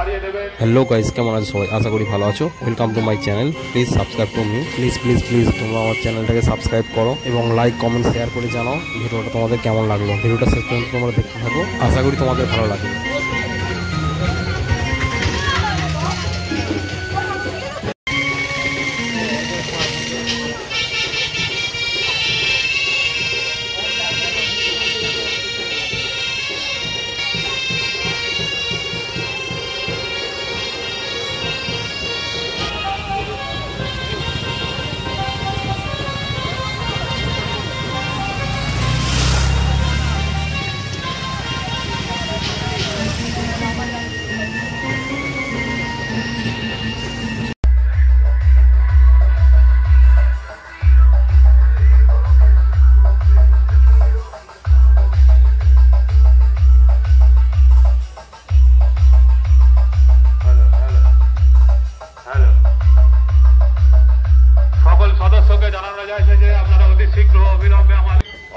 hello guys কেমন আছো সবাই আশা করি ভালো আছো welcome to my channel please subscribe to me please তোমরা আমার চ্যানেলটাকে সাবস্ক্রাইব করো এবং লাইক কমেন্ট শেয়ার করে জানাও ভিডিওটা তোমাদের কেমন লাগলো ভিডিওটা শেষ পর্যন্ত তোমরা দেখতে থাকো আশা করি তোমাদের ভালো লাগবে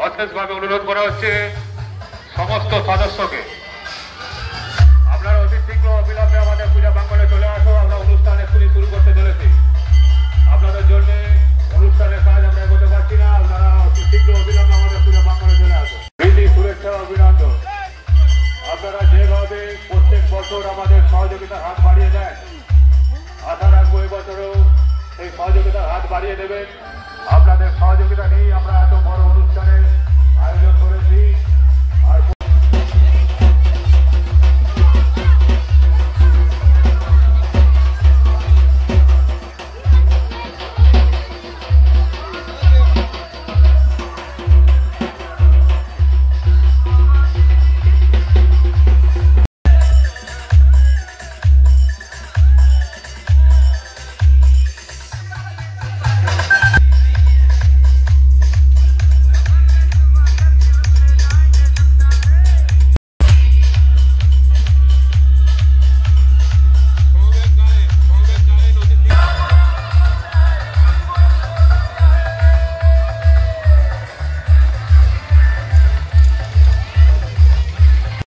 অশেষভাবে অনুরোধ করা হচ্ছে সমস্ত সদস্যকে আপনারা অতি শীঘ্র অবিলম্বে আমাদের পূজা প্রাঙ্গণে চলে আসো আমরা অনুষ্ঠান এক্ষুনি শুরু করতে চলেছি আপনাদের জন্য অনুষ্ঠানের কাজ আমরা এগোতে পারছি না আপনারা অতি শীঘ্র অবিলম্বে আমাদের পূজা প্রাঙ্গণে চলে আসো প্রীতি শুভেচ্ছা অভিনন্দন আপনারা যেভাবে প্রত্যেক বছর আমাদের সহযোগিতার হাত বাড়িয়ে দেন আশা রাখবো এবছরও সেই সহযোগিতার হাত বাড়িয়ে দেবেন